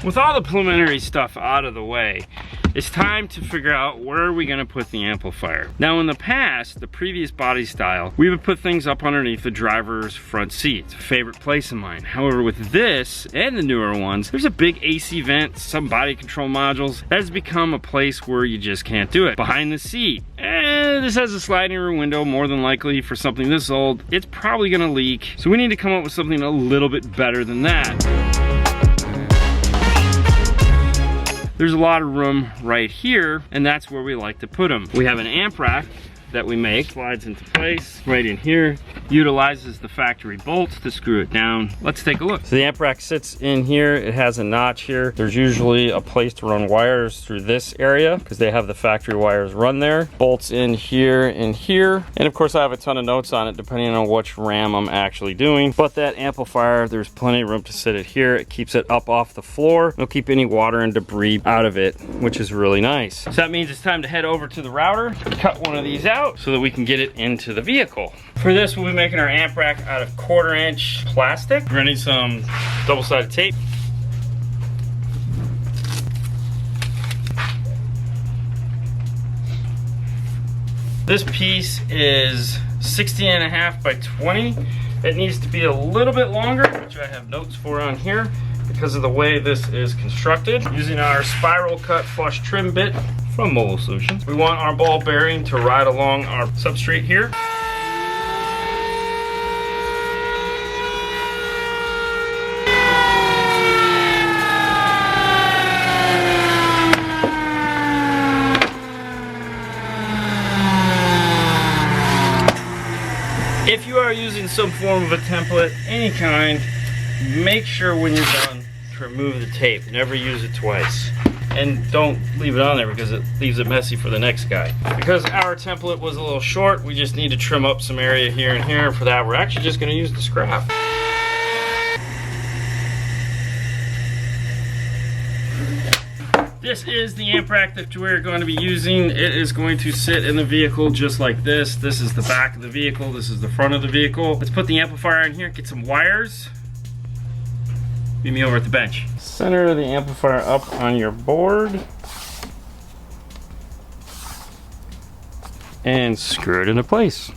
With all the preliminary stuff out of the way, it's time to figure out where are we gonna put the amplifier. Now in the past, the previous body style, we would put things up underneath the driver's front seat. It's a favorite place of mine. However, with this and the newer ones, there's a big AC vent, some body control modules. That has become a place where you just can't do it. Behind the seat, this has a sliding rear window. More than likely for something this old, it's probably gonna leak. So we need to come up with something a little bit better than that. There's a lot of room right here, and that's where we like to put them. We have an amp rack that we make, slides into place right in here, utilizes the factory bolts to screw it down. Let's take a look. So the amp rack sits in here. It has a notch here. There's usually a place to run wires through this area because they have the factory wires run there. Bolts in here and here. And of course I have a ton of notes on it depending on which RAM I'm actually doing. But that amplifier, there's plenty of room to sit it here. It keeps it up off the floor. It'll keep any water and debris out of it, which is really nice. So that means it's time to head over to the router, cut one of these out so that we can get it into the vehicle. For this, we'll be making our amp rack out of 1/4" plastic. We're gonna need some double-sided tape. This piece is 16.5 by 20. It needs to be a little bit longer, which I have notes for on here because of the way this is constructed. Using our spiral cut flush trim bit from Mobile Solutions. We want our ball bearing to ride along our substrate here. If you are using some form of a template, any kind, make sure when you're done to remove the tape. Never use it twice. And don't leave it on there because it leaves it messy for the next guy. Because our template was a little short, we just need to trim up some area here and here. For that, we're actually just gonna use the scrap. This is the amp rack that we're going to be using. It is going to sit in the vehicle just like this. This is the back of the vehicle, this is the front of the vehicle. Let's put the amplifier in here, get some wires. Meet me over at the bench. Center the amplifier up on your board and screw it into place.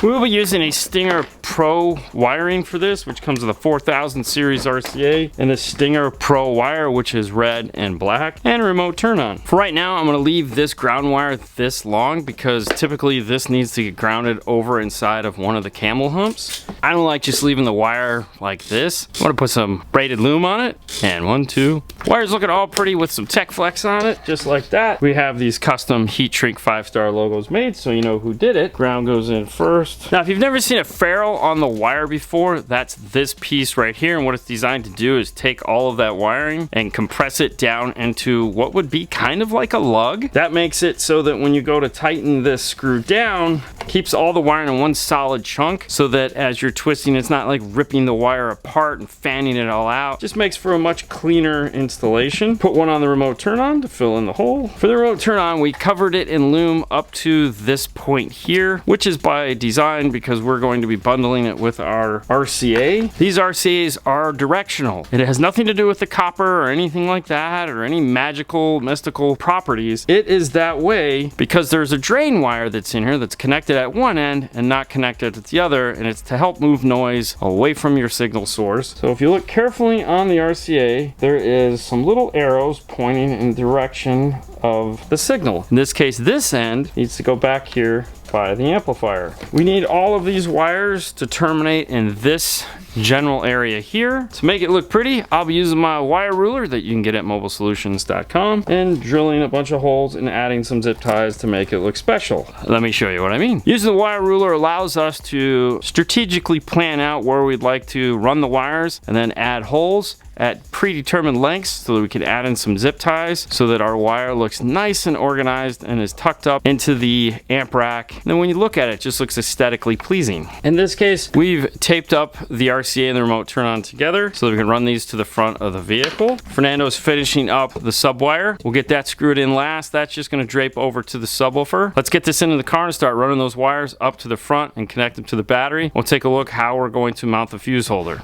We'll be using a Stinger Pro wiring for this, which comes with a 4000 series RCA and a Stinger Pro wire, which is red and black, and a remote turn on. For right now, I'm gonna leave this ground wire this long because typically this needs to get grounded over inside of one of the camel humps. I don't like just leaving the wire like this. I wanna put some braided loom on it, and 1, 2. Wire's looking all pretty with some Tech Flex on it, just like that. We have these custom heat shrink 5-star logos made, so you know who did it. Ground goes in first. Now, if you've never seen a ferrule on the wire before, that's this piece right here, and what it's designed to do is take all of that wiring and compress it down into what would be kind of like a lug. That makes it so that when you go to tighten this screw down, keeps all the wiring in one solid chunk so that as you're twisting, it's not like ripping the wire apart and fanning it all out. Just makes for a much cleaner installation. Put one on the remote turn on to fill in the hole. For the remote turn on, we covered it in loom up to this point here, which is by design because we're going to be bundling it with our RCA. These RCAs are directional. It has nothing to do with the copper or anything like that or any magical, mystical properties. It is that way because there's a drain wire that's in here that's connected at one end and not connected at the other, and it's to help move noise away from your signal source. So if you look carefully on the RCA, there is some little arrows pointing in the direction of the signal. In this case, this end needs to go back here by the amplifier. We need all of these wires to terminate in this general area here. To make it look pretty, I'll be using my wire ruler that you can get at mobilesolutions.com and drilling a bunch of holes and adding some zip ties to make it look special. Let me show you what I mean. Using the wire ruler allows us to strategically plan out where we'd like to run the wires and then add holes at predetermined lengths so that we can add in some zip ties so that our wire looks nice and organized and is tucked up into the amp rack. And then when you look at it, it just looks aesthetically pleasing. In this case, we've taped up the RCA and the remote turn on together so that we can run these to the front of the vehicle. Fernando's finishing up the subwire. We'll get that screwed in last. That's just going to drape over to the subwoofer. Let's get this into the car and start running those wires up to the front and connect them to the battery. We'll take a look how we're going to mount the fuse holder.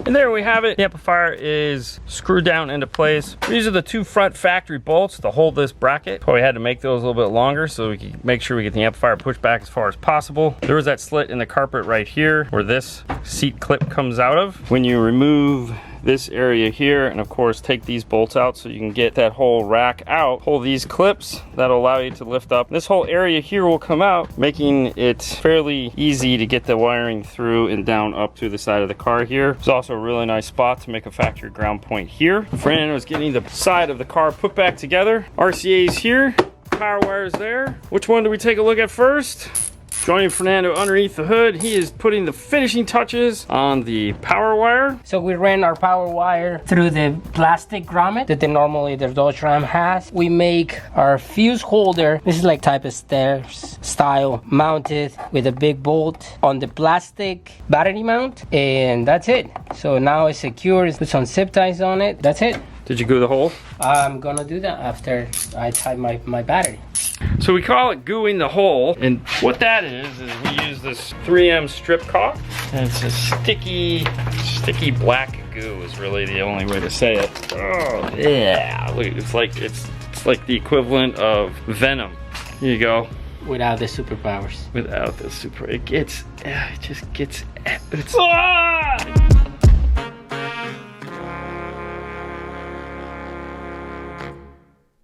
And there we have it. The amplifier is screwed down into place. These are the two front factory bolts to hold this bracket. Probably had to make those a little bit longer so we can make sure we get the amplifier pushed back as far as possible. There was that slit in the carpet right here where this seat clip comes out of. When you remove this area here, and of course take these bolts out so you can get that whole rack out, pull these clips, that'll allow you to lift up. This whole area here will come out, making it fairly easy to get the wiring through and down up to the side of the car here. There's also a really nice spot to make a factory ground point here. Fernando is getting the side of the car put back together. RCA's here, power wires there. Which one do we take a look at first? Joining Fernando underneath the hood, he is putting the finishing touches on the power wire. So we ran our power wire through the plastic grommet that normally the Dodge Ram has. We make our fuse holder. This is like type of stairs style, mounted with a big bolt on the plastic battery mount, and that's it. So now it's secure. Put some zip ties on it. That's it. Did you glue the hole? I'm gonna do that after I tie my battery. So we call it gooing the hole, and what that is we use this 3M strip caulk, and it's a sticky black goo is really the only way to say it. Oh yeah, look, it's like the equivalent of venom. Here you go. Without the superpowers. Without the super, it just gets, it's, ah!